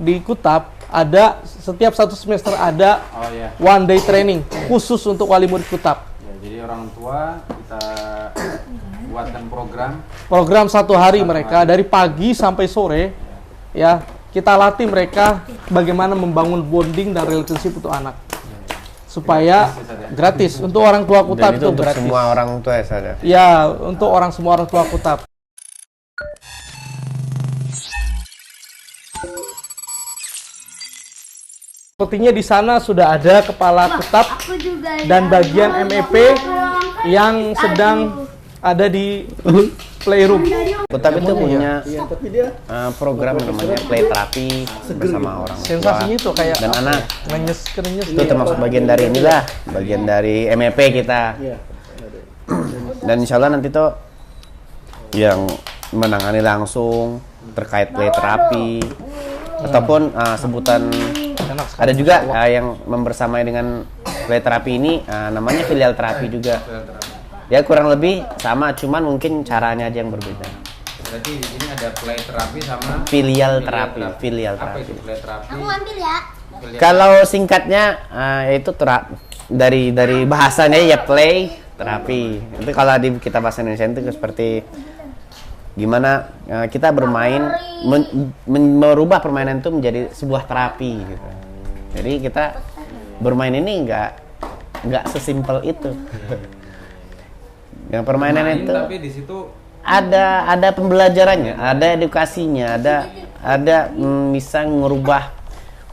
di Kutab ada setiap 1 semester ada one day training khusus untuk wali murid Kutab. Ya, jadi orang tua kita buatkan program 1 hari mereka dari pagi sampai sore ya, kita latih mereka bagaimana membangun bonding dan relationship untuk anak supaya gratis untuk orang tua Kutab. Dan itu untuk gratis semua orang tua ya saja. ya, untuk semua orang tua Kutab. Sepertinya di sana sudah ada kepala Kutab dan bagian MEP yang sedang ada di playroom. Kutab itu punya program namanya play terapi bersama orang tua Sensasinya itu kayak dan anak. krenyes. Itu termasuk bagian dari inilah, bagian dari MEP kita. Dan insya Allah nanti tuh yang menangani langsung terkait play terapi ataupun sebutan ada juga yang membersamai dengan play terapi ini namanya filial terapi juga. Ya kurang lebih sama, cuman mungkin caranya aja yang berbeda. Berarti di sini ada play terapi sama Filial terapi. Apa itu play terapi? Aku ambil ya. Kalau singkatnya itu dari bahasanya ya play terapi. Itu kalau di kita bahasa Indonesia itu seperti gimana kita bermain merubah permainan itu menjadi sebuah terapi gitu. Jadi kita bermain ini nggak sesimpel itu. Yang permainan itu tapi di situ ada pembelajarannya, ada edukasinya, ada bisa merubah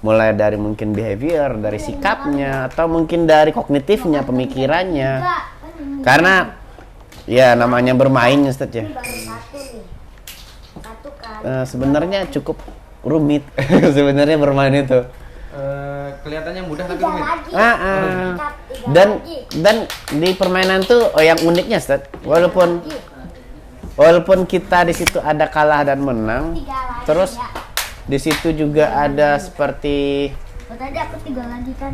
mulai dari mungkin behavior, dari sikapnya, atau mungkin dari kognitifnya, pemikirannya. Karena ya namanya bermain Ustaz ya. Sebenarnya cukup rumit sebenarnya bermain itu. Kelihatannya mudah tapi rumit. Dan di permainan tuh yang uniknya Ustaz, walaupun kita di situ ada kalah dan menang, terus di situ juga ada seperti Tadi aku 3 lagi kan.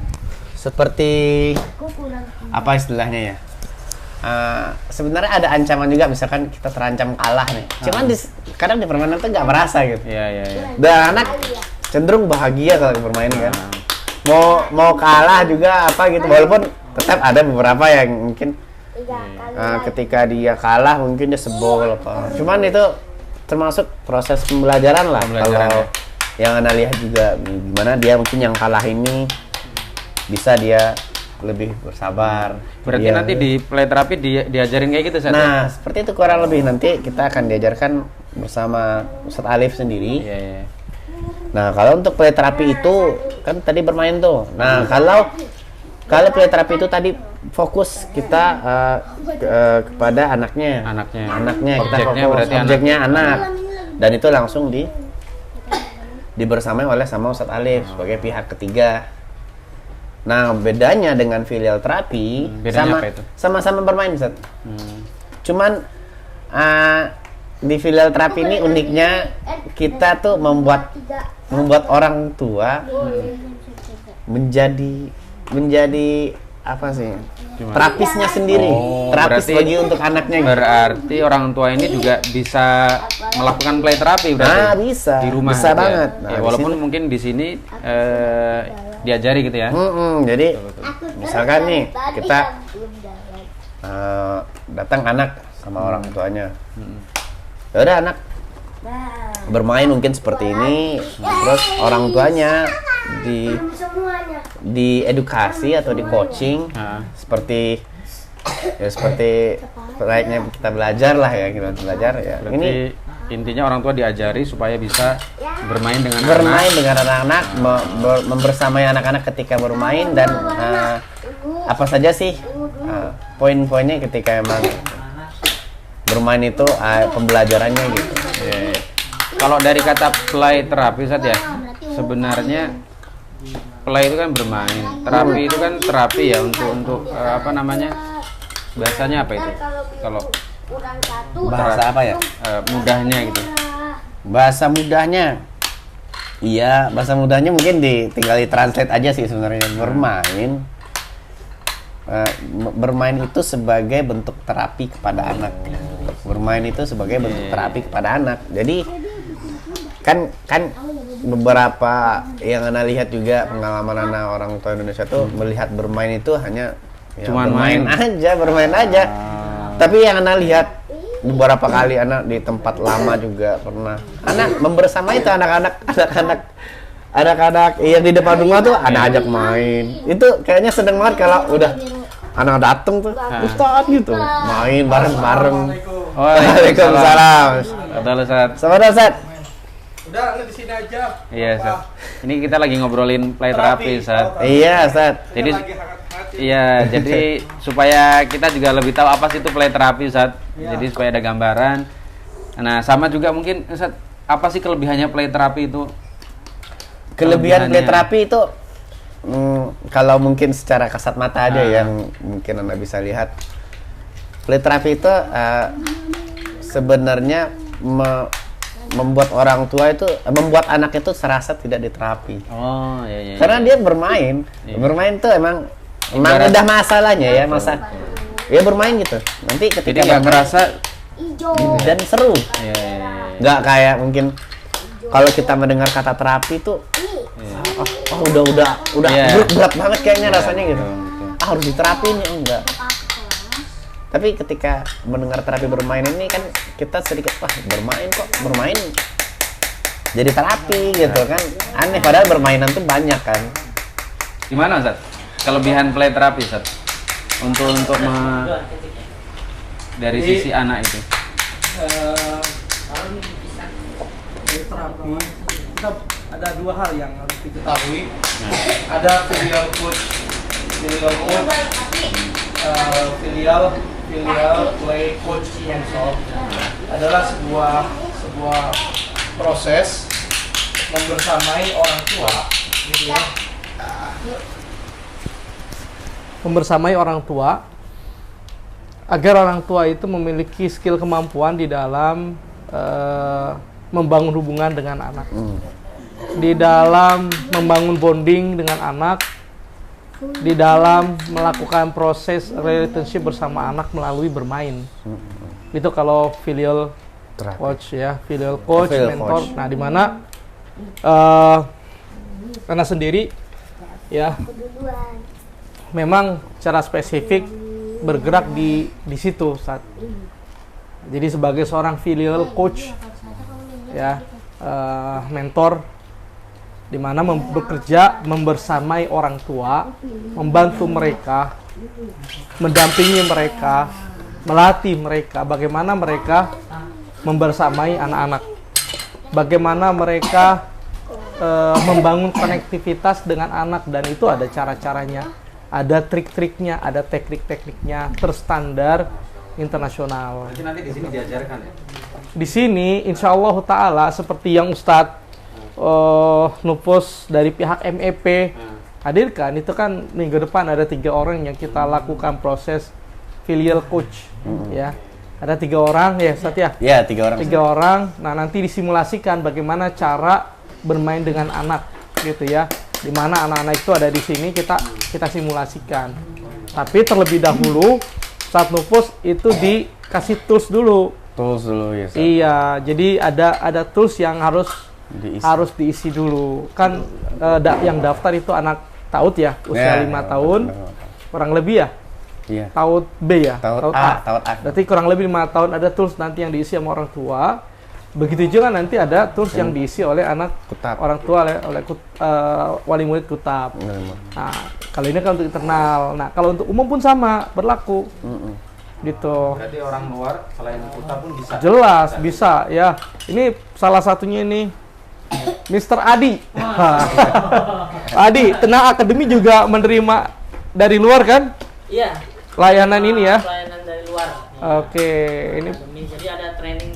seperti Aku kurang. apa istilahnya ya? Sebenarnya ada ancaman juga, misalkan kita terancam kalah nih. Cuman kadang di permainan tuh nggak merasa gitu. Iya. Dan anak cenderung bahagia kalau bermain kan. Mau kalah juga apa gitu, walaupun tetap ada beberapa yang mungkin ketika dia kalah mungkin dia sebol apa. Cuman itu termasuk proses pembelajaran lah. Kalau yang Anda lihat juga gimana dia mungkin yang kalah ini bisa dia lebih bersabar. Berarti nanti di play terapi diajarin kayak gitu Ustaz? Nah, seperti itu kurang lebih. Nanti kita akan diajarkan bersama Ustadz Alif sendiri. Iya. Nah, kalau untuk play terapi itu kan tadi bermain tuh. Nah, kalau play terapi itu tadi fokus kita kepada anaknya. Kita Objeknya fokus berarti objeknya anak. Dan itu langsung dibersamai oleh sama Ustadz Alif sebagai pihak ketiga. Nah, bedanya dengan filial terapi sama-sama bermain Ustadz. Cuman di filial terapi ini uniknya kita tuh membuat orang tua menjadi apa sih? Terapisnya sendiri. Terapis bagi untuk anaknya gitu. Berarti orang tua ini juga bisa melakukan play terapi berarti. Bisa. Di rumah. Bisa banget. Ya. Ya, walaupun mungkin di sini diajari gitu ya. Jadi misalkan nih kita datang anak sama orang tuanya. Ya udah anak bermain mungkin seperti ini, terus orang tuanya di edukasi atau di coaching seperti layaknya kita belajar lah ya, kita belajar ya. Berarti Ini intinya orang tua diajari supaya bisa bermain dengan anak-anak, membersamai anak-anak ketika bermain, dan apa saja sih poin-poinnya ketika emang bermain itu pembelajarannya gitu. Yeah. Kalau dari kata play terapi Ustaz ya, sebenarnya play itu kan bermain, terapi itu kan terapi ya untuk apa namanya, bahasanya apa itu? Kalau Bahasa apa ya? Mudahnya gitu. Bahasa mudahnya, iya bahasa mudahnya mungkin tinggal ditranslate aja sih sebenarnya. Bermain itu sebagai bentuk terapi kepada anak. Bermain itu sebagai bentuk terapi kepada anak. Jadi kan beberapa yang Ana lihat juga pengalaman Ana orang tua Indonesia tuh melihat bermain itu hanya ya, Cuman bermain aja. Tapi yang Ana lihat beberapa kali Ana di tempat lama juga pernah. Ana membersamai itu anak-anak yang di depan rumah tuh Ana ajak main. Itu kayaknya seneng banget kalau udah anak dateng tuh, Ustadz gitu, main bareng-bareng. Waalaikumsalam. Betul, Ustaz. Sama Ustadz. Udah, di sini aja. Iya, Ustaz. Ini kita lagi ngobrolin play terapi, Ustaz. Iya, Ustadz. Jadi iya, jadi supaya kita juga lebih tahu apa sih itu play terapi, Ustaz. Jadi supaya ada gambaran. Nah, sama juga mungkin Ustaz, apa sih kelebihannya play terapi itu? Kelebihan play terapi itu kalau mungkin secara kasat mata aja yang mungkin Anda bisa lihat. Play terapi itu sebenarnya membuat orang tua itu membuat anak itu serasa tidak diterapi. Oh, iya. Karena dia bermain. Iya. Bermain tuh emang Ibarat- udah masalahnya ya, ya bermain gitu. Nanti Jadi ketika nggak bermain ngerasa dan seru. iya. Nggak kayak mungkin kalau kita mendengar kata terapi tuh udah Iya. berat banget kayaknya rasanya gitu. Betul. Harus diterapi nih, enggak. Tapi ketika mendengar terapi bermain ini kan kita sedikit bermain jadi terapi gitu kan. Aneh padahal bermainan tuh banyak kan. Gimana, Ustaz? Kelebihan play terapi, Ustaz? Untuk dari sisi anak itu. Dari terapi kita ada dua hal yang harus diketahui. Ada filial coach, filial play coach consult adalah sebuah proses membersamai orang tua, gitu ya. Membersamai orang tua agar orang tua itu memiliki skill kemampuan di dalam membangun hubungan dengan anak, di dalam membangun bonding dengan anak, di dalam melakukan proses relationship bersama anak melalui bermain. Itu kalau filial Terapi. coach ya, filial coach, Filial mentor. coach. Nah, di mana karena sendiri ya memang secara spesifik bergerak di situ saat. Jadi sebagai seorang filial coach ya, mentor di mana bekerja membersamai orang tua, membantu mereka, mendampingi mereka, melatih mereka bagaimana mereka membersamai anak-anak, bagaimana mereka membangun konektivitas dengan anak, dan itu ada cara-caranya, ada trik-triknya, ada teknik-tekniknya terstandar internasional. Nanti di sini diajarkan ya. Di sini insya Allah Ta'ala seperti yang Ustadz Nupos dari pihak MEP hadirkan, itu kan minggu depan ada 3 orang yang kita lakukan proses filial coach ya. Ada 3 orang ya Ustadz ya? Ya, 3 orang. 3 orang. Nah, nanti disimulasikan bagaimana cara bermain dengan anak gitu ya. Dimana anak-anak itu ada di sini, kita simulasikan. Tapi terlebih dahulu saat Nupos itu dikasih tools dulu. Tools dulu ya. Iya, jadi ada tools yang harus diisi dulu. Kan yang daftar itu anak TAUD ya, usia 5 tahun, kurang lebih ya. Iya. TAUD B ya, TAUD A. Berarti kurang lebih 5 tahun ada tools nanti yang diisi sama orang tua. Begitu juga nanti ada tools yang diisi oleh anak Kutab. orang tua, oleh wali murid kutab. Nah, kalau ini kan untuk internal. Nah, kalau untuk umum pun sama, berlaku. Gitu. Berarti orang luar selain kuta pun bisa. Jelas bisa ya. Ini salah satunya ini Mr. Adi. Adi, Tenang Akademi juga menerima dari luar kan? Iya. Layanan ini ya. Pelayanan dari luar. Oke, ini Jadi ada training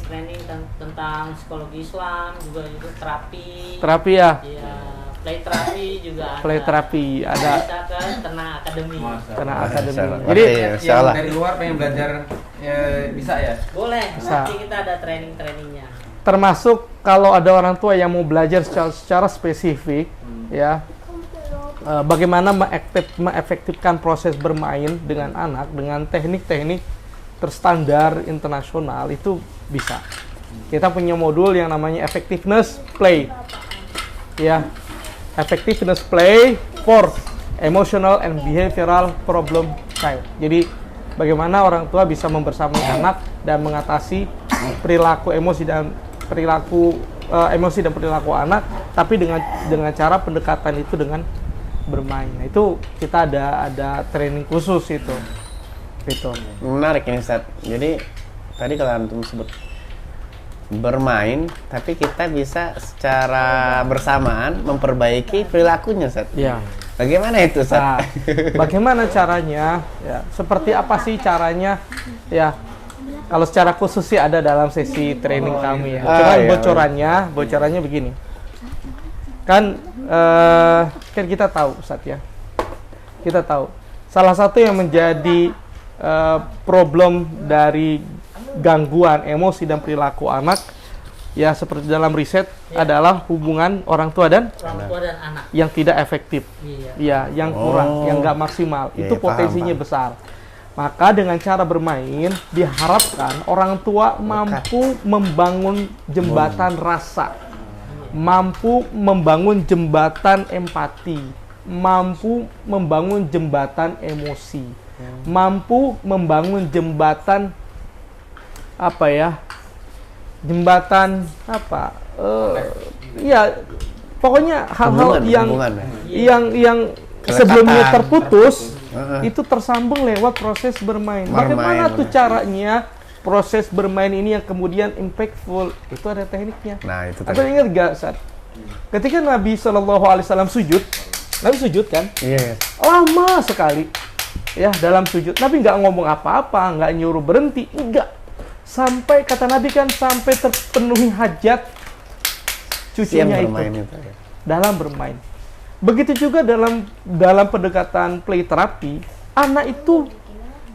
tentang psikologi Islam, juga itu terapi. terapi ya. Iya, play terapi juga ada. Play terapi ada. Kita ke Tenang Akademi. Tenang Akademi. Masalah. Jadi Insya Allah. Dari luar pengen belajar bisa ya? Boleh, Bisa. nanti kita ada training-trainingnya. termasuk kalau ada orang tua yang mau belajar secara spesifik ya, bagaimana mengefektifkan proses bermain dengan anak dengan teknik-teknik terstandar internasional, itu bisa. kita punya modul yang namanya effectiveness play. Ya, effectiveness play for emotional and behavioral problem child. Jadi bagaimana orang tua bisa membersamai anak dan mengatasi perilaku emosi dan perilaku anak, tapi dengan cara pendekatan itu dengan bermain. Nah, itu kita ada training khusus itu. Gitu. Menarik ini, Ustaz. Jadi tadi kalau antum sebut bermain, tapi kita bisa secara bersamaan memperbaiki perilakunya, Ustaz. Iya. Bagaimana itu, Ustaz? Nah, bagaimana caranya? Ya, seperti apa sih caranya? Ya, kalau secara khusus sih ada dalam sesi training kami ya. Cuman bocorannya begini. Kan kita tahu, Ustaz ya. Kita tahu. Salah satu yang menjadi problem dari gangguan emosi dan perilaku anak ya seperti dalam riset adalah hubungan orang tua dan anak yang tidak efektif. iya Ya, yang kurang, yang nggak maksimal. Iya, Itu paham, potensinya besar. Maka dengan cara bermain diharapkan orang tua mampu membangun jembatan rasa, mampu membangun jembatan empati, mampu membangun jembatan emosi, mampu membangun jembatan ya pokoknya hal-hal yang sebelumnya terputus itu tersambung lewat proses bermain. Bagaimana tuh caranya proses bermain ini yang kemudian impactful? Itu ada tekniknya. Nah, itu Atau ingat gak saat ketika Nabi SAW sujud, Nabi sujud kan? Iya. Lama sekali ya dalam sujud. Nabi nggak ngomong apa-apa, nggak nyuruh berhenti, enggak. Sampai kata Nabi kan sampai terpenuhi hajat cucunya itu. Dalam bermain. Begitu juga dalam pendekatan play terapi, anak itu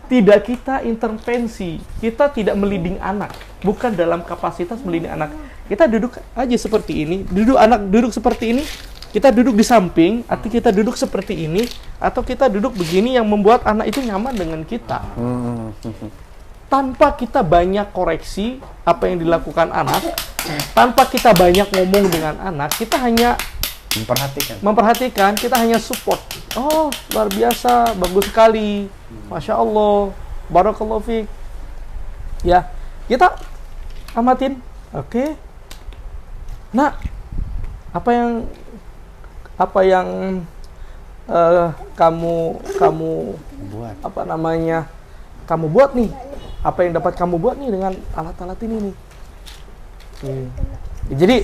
tidak kita intervensi, kita tidak meliding anak, bukan dalam kapasitas meliding anak. Kita duduk aja seperti ini, anak duduk seperti ini, kita duduk di samping, atau kita duduk seperti ini, atau kita duduk begini yang membuat anak itu nyaman dengan kita. Tanpa kita banyak koreksi apa yang dilakukan anak, tanpa kita banyak ngomong dengan anak, kita hanya memperhatikan, kita hanya support. Oh, luar biasa, bagus sekali, Masya Allah, Barakallahu fiik. Ya, kita amatin. Oke. Nah, apa yang kamu buat. Kamu buat nih? Apa yang dapat kamu buat nih dengan alat-alat ini nih? Jadi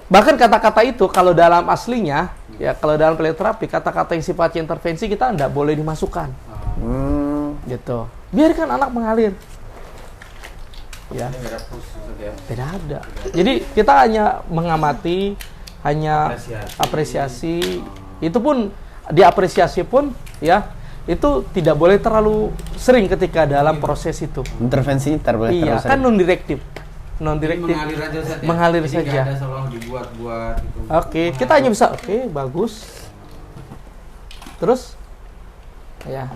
bahkan kata-kata itu kalau dalam aslinya ya, kalau dalam play terapi, kata-kata yang sifatnya intervensi kita tidak boleh dimasukkan. Gitu. Biarkan anak mengalir. Ya. Tidak ada. Jadi kita hanya mengamati, hanya apresiasi. Itu pun diapresiasi pun ya, itu tidak boleh terlalu sering ketika dalam proses itu. Intervensinya boleh iya, terlalu kan sering. non-direktif. Mengalir Mengalir saja. Ada selalu dibuat-buat gitu. Oke, kita hanya bisa bagus. Terus ya,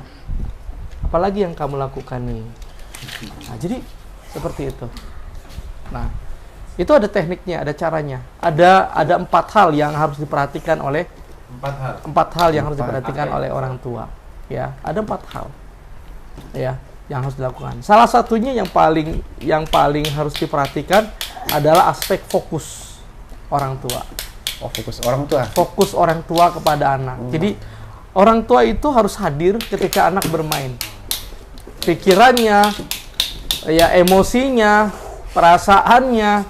apalagi yang kamu lakukan nih? Nah, jadi seperti itu. Nah, itu ada tekniknya, ada caranya. Ada 4 hal yang harus diperhatikan oleh 4 hal yang harus diperhatikan oleh orang tua. Ya, ada 4 hal. Ya, yang harus dilakukan. Salah satunya yang paling harus diperhatikan adalah aspek fokus orang tua. Oh, fokus orang tua. Fokus orang tua kepada anak. Jadi orang tua itu harus hadir ketika anak bermain. Pikirannya, ya emosinya, perasaannya,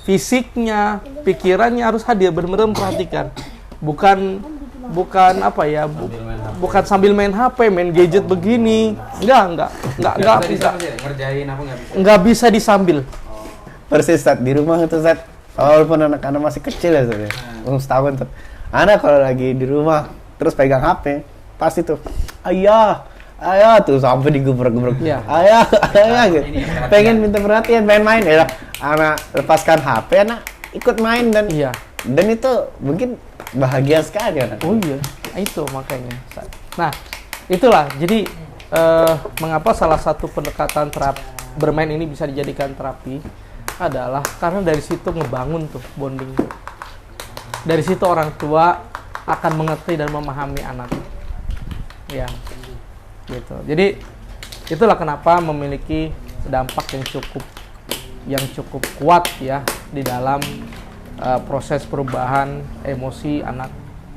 fisiknya, pikirannya harus hadir, benar-benar memperhatikan. Bukan sambil main HP, main gadget begini. Enggak bisa. Ngerjain apa nggak bisa? Enggak bisa disambil. Persis, Ustaz. Di rumah itu, Ustaz. Walaupun anak-anak masih kecil ya, Ustaz. Umur setahun tuh. Anak kalau lagi di rumah terus pegang HP, pasti tuh, ayah tuh sampai digebrek-gebrek. Iya. Ayah gitu. Pengen minta perhatian, main-main ya. Anak lepaskan HP, anak ikut main dan Iya. dan itu mungkin bahagia sekali anak. Oh iya, itu makanya. Nah, itulah. Jadi mengapa salah satu pendekatan bermain ini bisa dijadikan terapi adalah karena dari situ ngebangun tuh bonding. Dari situ orang tua akan mengerti dan memahami anak. Ya, gitu. Jadi itulah kenapa memiliki dampak yang cukup kuat ya di dalam proses perubahan emosi anak,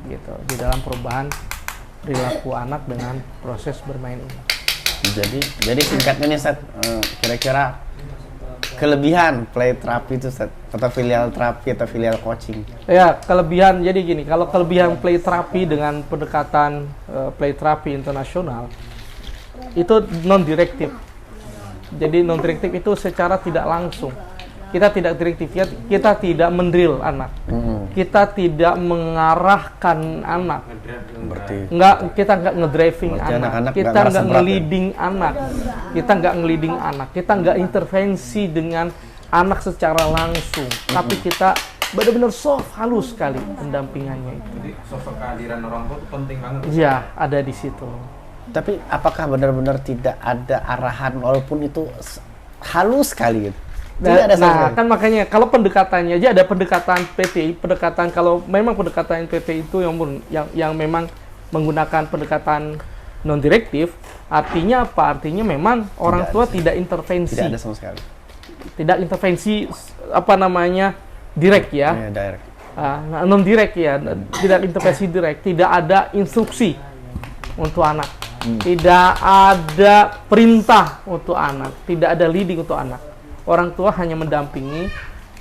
gitu. Di dalam perubahan perilaku anak dengan proses bermain ini. Jadi singkatnya nih Ustaz, kira-kira kelebihan play terapi itu Ustaz, atau filial terapi atau filial coaching. Ya, kelebihan jadi gini, kalau kelebihan play terapi dengan pendekatan play terapi internasional itu non direktif. Jadi non direktif itu secara tidak langsung. Kita tidak direktif, kita tidak mendrill anak. Kita tidak mengarahkan anak. Berarti Kita nggak ngedriving Berarti anak. anak-anak Kita nggak ngerasa nggak berat ya? ngeliding anak. Kita nggak ngeliding anak. Kita nggak intervensi dengan anak secara langsung. Tapi kita benar-benar soft, halus sekali pendampingannya itu. Jadi sosok kehadiran orang tua itu penting banget. Iya, ada di situ. tapi apakah benar-benar tidak ada arahan walaupun itu halus sekali gitu? Tidak ada sama Nah, sekali. kan makanya kalau pendekatannya aja ada pendekatan PTI, kalau memang pendekatan PTI itu yang memang menggunakan pendekatan non direktif, artinya apa? Artinya memang orang tua tidak intervensi. Tidak ada sama sekali. Tidak intervensi apa namanya? Direct ya. Ya, direct. Non direct ya, tidak intervensi direct, tidak ada instruksi untuk anak. Tidak ada perintah untuk anak, tidak ada leading untuk anak. Orang tua hanya mendampingi,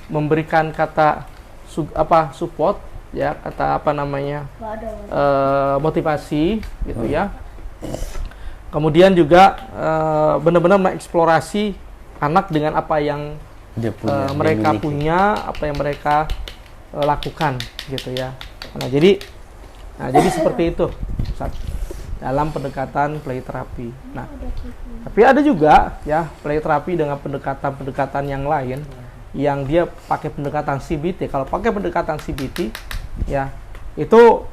memberikan kata support ya, kata apa namanya? Motivasi gitu ya. Kemudian juga benar-benar mengeksplorasi anak dengan apa yang Dia punya, dia mereka miliki. punya, apa yang mereka lakukan gitu ya. Nah, jadi seperti itu Ustaz, dalam pendekatan play terapi. Nah, tapi ada juga ya play terapi dengan pendekatan yang lain yang dia pakai pendekatan CBT. Kalau pakai pendekatan CBT ya itu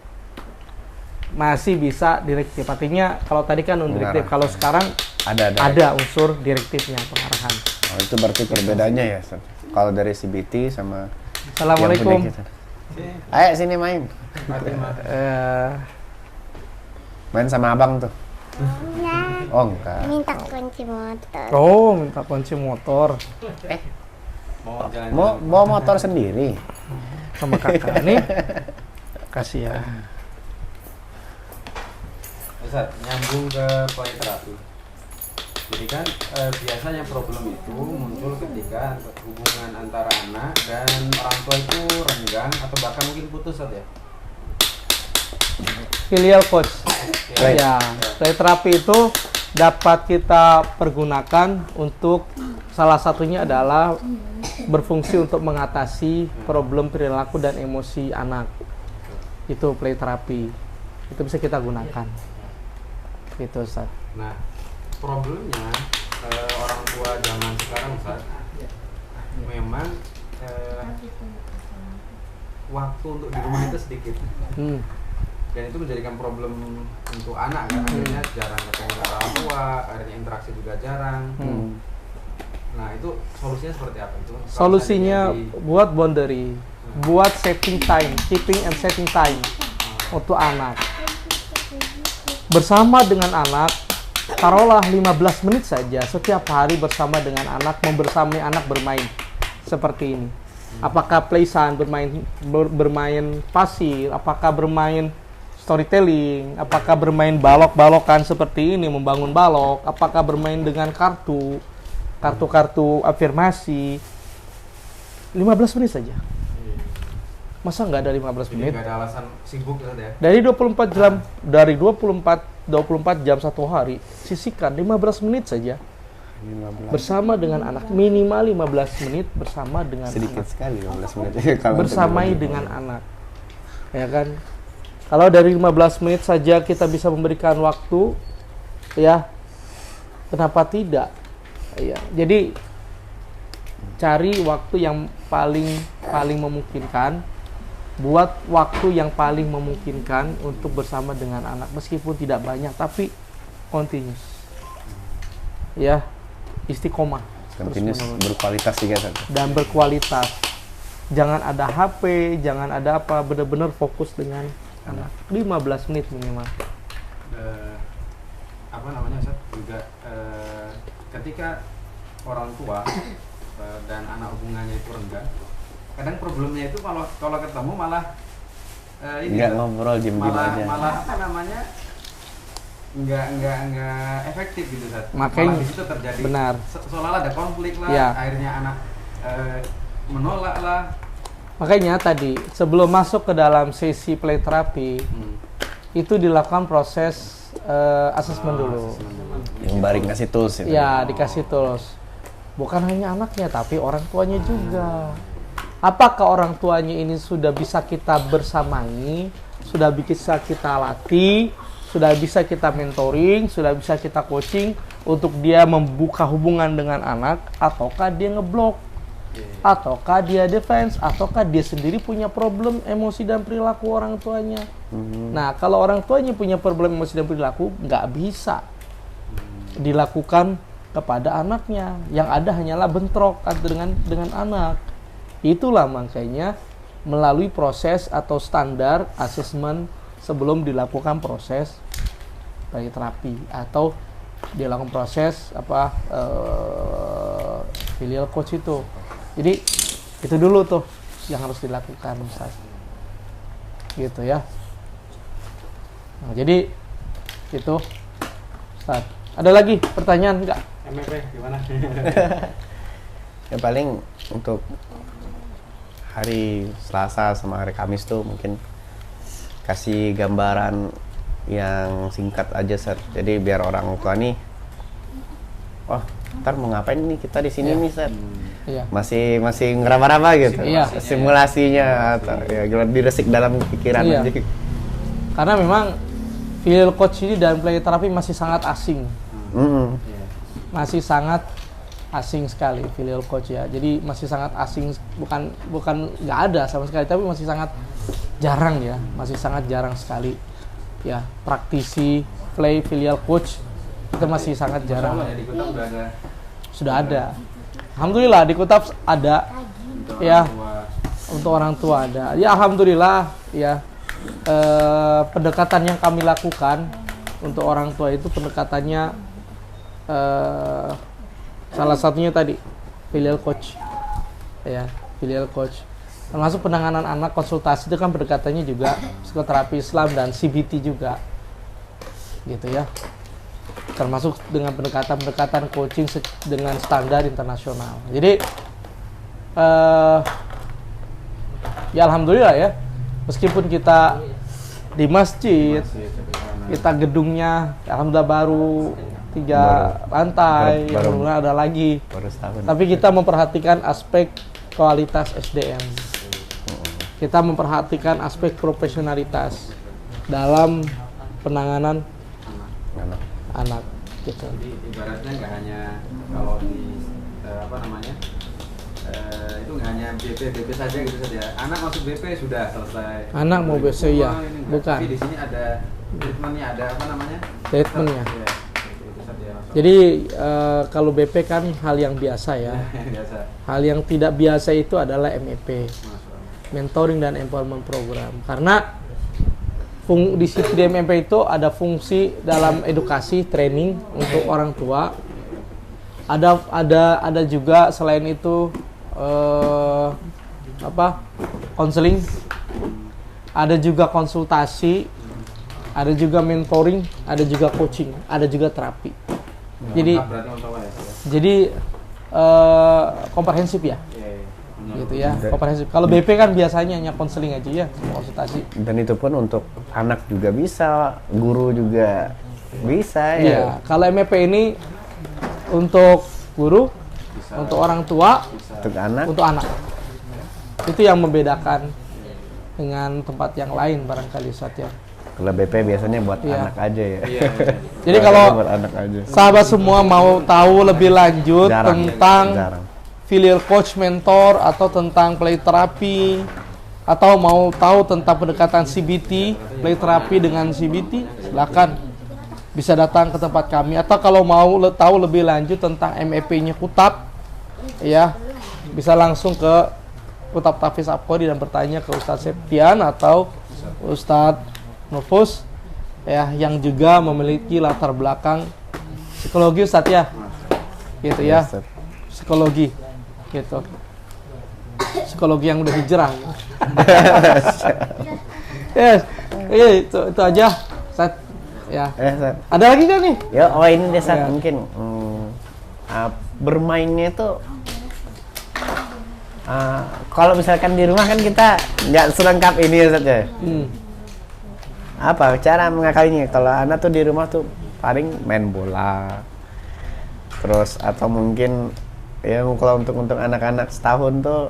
masih bisa direktif. Artinya kalau tadi kan non direktif, Mengarah. kalau sekarang ada unsur direktifnya, pengarahan. Oh, itu berarti perbedaannya ya, Ustaz. Kalau dari CBT sama Assalamualaikum. yang punya kita. Ayo sini main. Main sama abang tuh. Oh enggak. Minta kunci motor. Oh, minta kunci motor Mau jalan Mau bawa motor sendiri. sama kakak nih. Kasih ya. Ustaz, nyambung ke play terapi. Jadi kan biasanya problem itu muncul ketika hubungan antara anak dan orang tua itu renggang atau bahkan mungkin putus, Ustaz ya. Filial coach. Baik. Ya, play terapi itu dapat kita pergunakan untuk salah satunya adalah berfungsi untuk mengatasi problem perilaku dan emosi anak. Itu play terapi. Itu bisa kita gunakan. Gitu, Ustaz. Nah, problemnya orang tua zaman sekarang, Ustaz, memang waktu untuk di rumah itu sedikit. Dan itu menjadikan problem untuk anak kan, akhirnya jarang ketemu dengan orang tua, akhirnya interaksi juga jarang. Nah, itu solusinya seperti apa itu? Kalau Solusinya seandainya buat boundary, buat setting time, keeping and setting time untuk anak. Bersama dengan anak, taruhlah 15 menit saja setiap hari bersama dengan anak, membersamai anak bermain seperti ini. Apakah playsan, bermain pasir, apakah bermain storytelling, apakah bermain balok-balokan seperti ini, membangun balok, apakah bermain dengan kartu afirmasi. 15 menit saja. Masa nggak ada 15 jadi menit? nggak ada alasan sibuk, Ustaz ya. Dari 24 jam, dari 24 jam satu hari, sisihkan 15 menit saja 15. bersama dengan anak, minimal 15 menit bersama dengan Sedikit anak. sekali 15 menit. Kalau Bersamai untuk dengan anak. Ya kan? Kalau dari 15 menit saja kita bisa memberikan waktu, ya kenapa tidak? Ya, jadi cari waktu yang paling memungkinkan, buat waktu yang paling memungkinkan untuk bersama dengan anak, meskipun tidak banyak tapi continuous. Ya, istiqomah. Continuous berkualitas juga satu. dan berkualitas. Jangan ada HP, jangan ada apa, benar-benar fokus dengan anak. 15 menit minimal. Apa namanya Ustaz? Juga ketika orang tua dan anak hubungannya itu renggang, kadang problemnya itu kalau ketemu malah Nggak ngobrol, diem-diem aja. malah apa namanya, nggak efektif gitu Ustaz. Makanya, malah di situ terjadi benar. Seolah-olah ada konflik lah, Ya. akhirnya anak menolak lah. Makanya tadi sebelum masuk ke dalam sesi play terapi itu dilakukan proses asesmen dulu. Yang baring kasih tools itu. Ya, dikasih tools. Bukan hanya anaknya tapi orang tuanya juga. Apakah orang tuanya ini sudah bisa kita bersamai, sudah bisa kita latih, sudah bisa kita mentoring, sudah bisa kita coaching untuk dia membuka hubungan dengan anak, ataukah dia ngeblok, ataukah dia defense, ataukah dia sendiri punya problem emosi dan perilaku orang tuanya. Nah, kalau orang tuanya punya problem emosi dan perilaku, nggak bisa dilakukan kepada anaknya. Yang ada hanyalah bentrok dengan anak. Itulah makanya melalui proses atau standar asesmen sebelum dilakukan proses terapi atau dilakukan proses filial coach itu. Jadi itu dulu tuh yang harus dilakukan, Ustaz. Gitu ya. Nah, jadi itu, Ustaz. Ada lagi pertanyaan enggak? MFP gimana? Ya paling untuk hari Selasa sama hari Kamis tuh mungkin kasih gambaran yang singkat aja, Sir. Jadi biar orang tua nih, wah, ntar mau ngapain nih kita di sini nih, Sir. Iya. Masih ngeraba-raba gitu. Iya. Simulasinya atau ya gimana diresik dalam pikiran Iya. aja. Karena memang filial coach ini dan play terapi masih sangat asing. Masih sangat asing sekali filial coach ya. Jadi masih sangat asing, bukan nggak ada sama sekali, tapi masih sangat jarang ya, masih sangat jarang sekali ya praktisi play filial coach itu masih sangat jarang. Di Kuta udah ada Sudah ada, alhamdulillah di Kutap ada ya, untuk orang tua ada ya, alhamdulillah ya. Pendekatan yang kami lakukan untuk orang tua itu pendekatannya salah satunya tadi filial coach ya, filial coach, termasuk penanganan anak, konsultasi itu kan pendekatannya juga psikoterapi Islam dan CBT juga gitu ya, termasuk dengan pendekatan coaching dengan standar internasional. Jadi ya alhamdulillah ya, meskipun kita di masjid, kita gedungnya alhamdulillah baru 3 lantai, yang mudah-mudahan ada lagi. Baru setahun. Tapi kita memperhatikan aspek kualitas SDM. Kita memperhatikan aspek profesionalitas dalam penanganan anak. Gitu. Jadi ibaratnya nggak hanya kalau di apa namanya itu nggak hanya BP saja gitu saja. Anak masuk BP sudah selesai. Anak mau BP ya, bukan. Tapi di sini ada treatmentnya, ada apa namanya? Treatmentnya. Ya, itu saja. Jadi kalau BP kan hal yang biasa ya. Biasa. Hal yang tidak biasa itu adalah MEP, mentoring dan empowerment program. Karena di situ di MEP itu ada fungsi dalam edukasi, training untuk orang tua. Ada juga selain itu konseling, ada juga konsultasi, ada juga mentoring, ada juga coaching, ada juga terapi. Jadi komprehensif ya, gitu ya, komprehensif. Kalau BP kan biasanya hanya konseling aja ya, konsultasi. Dan itu pun untuk anak juga bisa, guru juga bisa ya. Iya, kalau MEP ini untuk guru, untuk orang tua, untuk anak. Itu yang membedakan dengan tempat yang lain barangkali, Ustaz ya. Kalau BP biasanya buat Iya. anak aja ya. Jadi kalau buat anak aja. sahabat semua mau tahu lebih lanjut tentang filial coach, mentor, atau tentang play terapi, atau mau tahu tentang pendekatan CBT, play terapi dengan CBT, silakan bisa datang ke tempat kami. Atau kalau mau tahu lebih lanjut tentang MEP-nya Kutap, ya bisa langsung ke Kutap Tafiz Apkodi dan bertanya ke Ustadz Septian atau Ustadz Nufus ya, yang juga memiliki latar belakang psikologi Ustadz ya, gitu ya, psikologi gitu, psikologi yang udah hijrah. Yes, itu aja Ustadz ya. Sat. Ada lagi kan nih? Ya, ini deh Sat, Ya. mungkin bermainnya tuh kalau misalkan di rumah kan kita nggak selengkap ini ya Sat ya. Apa cara mengakalinya? Kalau anak tuh di rumah tuh paling main bola, terus atau mungkin ya kalau untuk anak-anak setahun tuh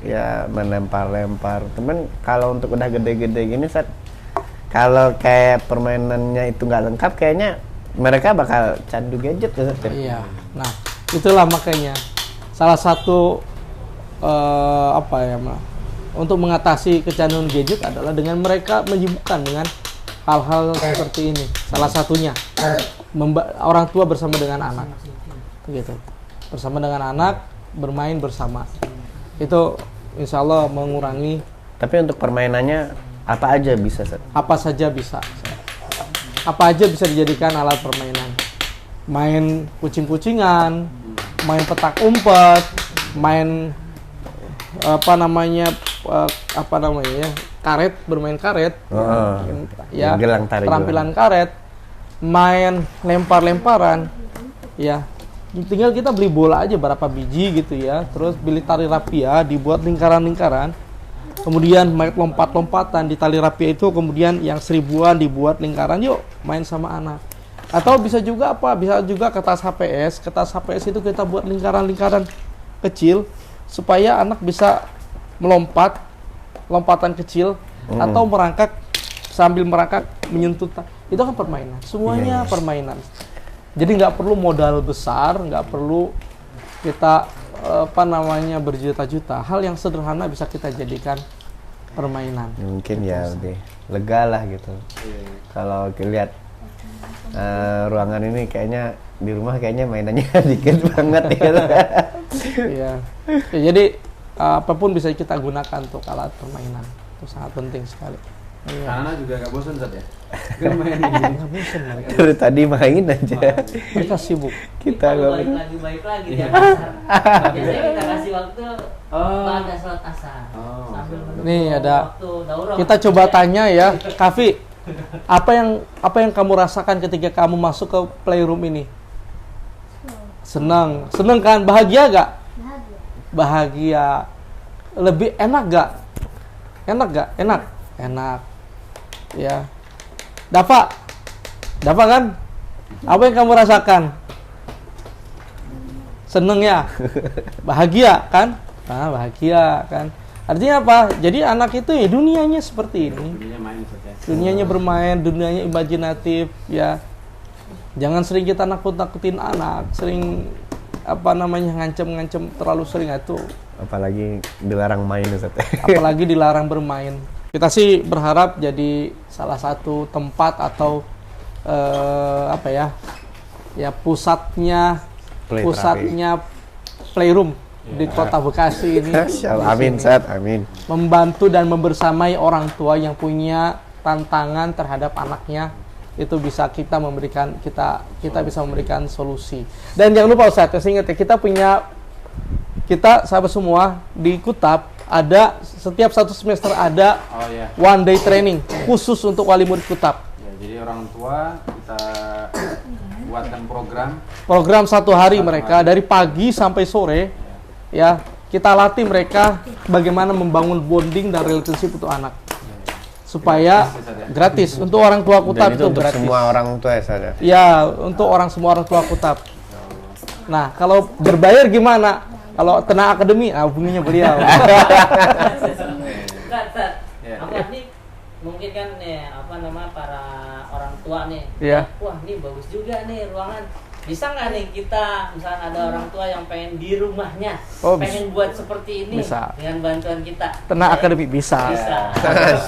ya melempar-lempar. Temen kalau untuk udah gede-gede gini Sat, kalau kayak permainannya itu nggak lengkap, kayaknya mereka bakal candu gadget ya Sat. Iya. Nah, itulah makanya salah satu untuk mengatasi kecanduan gadget adalah dengan mereka menyibukkan dengan hal-hal seperti ini. Salah satunya orang tua bersama dengan anak, gitu. Bersama dengan anak bermain bersama. Itu insya Allah mengurangi. Tapi untuk permainannya apa aja bisa Sat? Apa saja bisa. Apa aja bisa dijadikan alat permainan. Main kucing-kucingan, main petak umpet, main karet, bermain karet, ya, gelang tarik keterampilan karet, main lempar-lemparan, ya. Tinggal kita beli bola aja berapa biji gitu ya, terus beli tali rapia dibuat lingkaran-lingkaran, kemudian main lompat-lompatan di tali rapia itu, kemudian yang 1000-an dibuat lingkaran, yuk main sama anak. Atau bisa juga bisa juga kertas HPS itu kita buat lingkaran-lingkaran kecil supaya anak bisa melompat, lompatan kecil, atau sambil merangkak menyentuh. Itu kan permainan, semuanya permainan. Jadi nggak perlu modal besar, nggak perlu kita berjuta-juta. Hal yang sederhana bisa kita jadikan permainan. Mungkin ya lebih lega lah gitu. Kalau lihat ruangan ini kayaknya di rumah kayaknya mainannya dikit banget ya. Iya. Ya, jadi apapun bisa kita gunakan untuk alat permainan. Itu sangat penting sekali. Iya. Anak juga gak bosan Zat ya? Gak main Nggak bosan mereka. Dari tadi main aja. Mereka sibuk. Kita Kalau nggak balik lagi dia asar. Biasanya kita kasih waktu pada sholat asar. Sambil menunggu Nih, ada. waktu daurah. Kita coba tanya ya, Kavi, apa yang kamu rasakan ketika kamu masuk ke playroom ini? Senang kan? Bahagia gak? Bahagia. Lebih enak gak? Enak. Ya. Dafa kan? Apa yang kamu rasakan? Seneng ya? Bahagia kan? Nah, bahagia kan? Artinya apa? Jadi anak itu ya dunianya seperti ini. Dunianya bermain, dunianya imajinatif ya. Jangan sering kita nakut-nakutin anak, sering ngancem terlalu sering itu. apalagi dilarang main Ustaz. Apalagi dilarang bermain. Kita sih berharap jadi salah satu tempat atau pusatnya playroom di Kota Bekasi ini. Amin Ustaz, amin. Membantu dan membersamai orang tua yang punya tantangan terhadap anaknya, itu bisa kita bisa memberikan solusi. Dan jangan lupa Ustaz, saya ingat ya, kita sahabat semua di Kutap ada setiap satu semester ada one day training khusus untuk wali murid Kutap. Ya, jadi orang tua kita buatkan program 1 hari mereka dari pagi sampai sore ya, kita latih mereka bagaimana membangun bonding dan relationship untuk anak supaya gratis untuk orang tua Kutap. Dan itu untuk gratis semua orang tua ya Ustaz? ya, untuk semua orang tua Kutap. Nah, kalau berbayar gimana? Kalau Tenang Akademi, hubunginya beliau. Ini mungkin kan para orang tua nih. Iya. Wah, ini bagus juga nih ruangan. Bisa nggak nih kita, misalnya ada orang tua yang pengen di rumahnya, pengen buat seperti ini bisa. Dengan bantuan kita. Tenang Akademi bisa.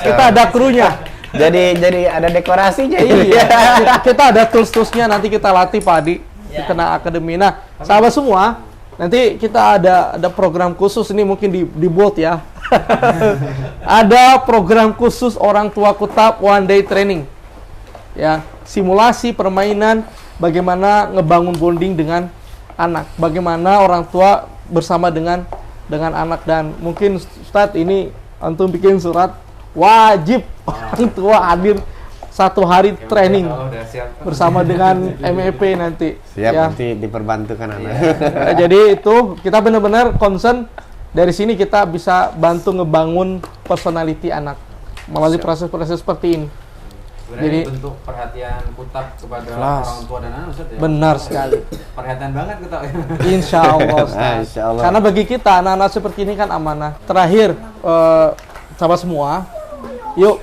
Kita ada krunya. Jadi ada dekorasinya. Iya. Kita ada tools-toolsnya, nanti kita latih Pak Adi di Tenang Akademi. Nah, sahabat semua, Nanti kita ada program khusus ini mungkin di bold ya. Ada program khusus orang tua kutab one day training. Ya, simulasi permainan bagaimana ngebangun bonding dengan anak. Bagaimana orang tua bersama dengan anak, dan mungkin Ustadz ini antum bikin surat wajib orang tua hadir 1 hari training bersama dengan MEP nanti. Siap, ya. nanti diperbantukan anak. Jadi itu kita benar-benar concern dari sini, kita bisa bantu ngebangun personality anak melalui proses-proses seperti ini. Jadi bentuk perhatian kutab kepada Kelas. orang tua dan anak, Ustaz, ya? Benar sekali. Perhatian banget kutab. Insya Allah, Ustaz. Insya Allah. Karena bagi kita anak-anak seperti ini kan amanah. Terakhir, sahabat semua, yuk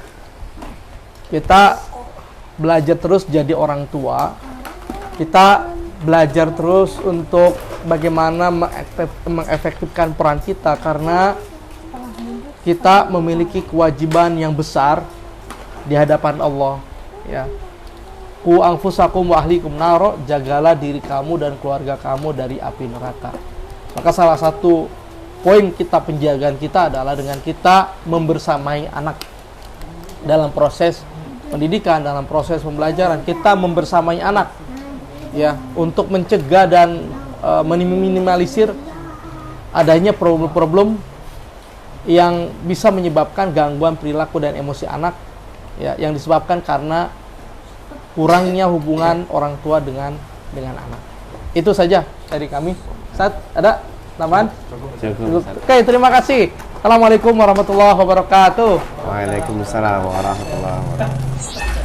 kita belajar terus jadi orang tua. Kita belajar terus untuk bagaimana mengefektifkan peran kita, karena kita memiliki kewajiban yang besar di hadapan Allah, ya. Ku anfusakum wa ahlikum naro, jagalah diri kamu dan keluarga kamu dari api neraka. Maka salah satu poin kita, penjagaan kita adalah dengan kita membersamai anak dalam proses pendidikan, dalam proses pembelajaran. Kita membersamai anak, ya, untuk mencegah dan meminimalisir adanya problem-problem yang bisa menyebabkan gangguan perilaku dan emosi anak, ya, yang disebabkan karena kurangnya hubungan orang tua dengan anak. Itu saja dari kami. Ustaz, ada tambahan? Cukup. Oke, terima kasih. Assalamualaikum warahmatullahi wabarakatuh. Waalaikumsalam warahmatullahi wabarakatuh.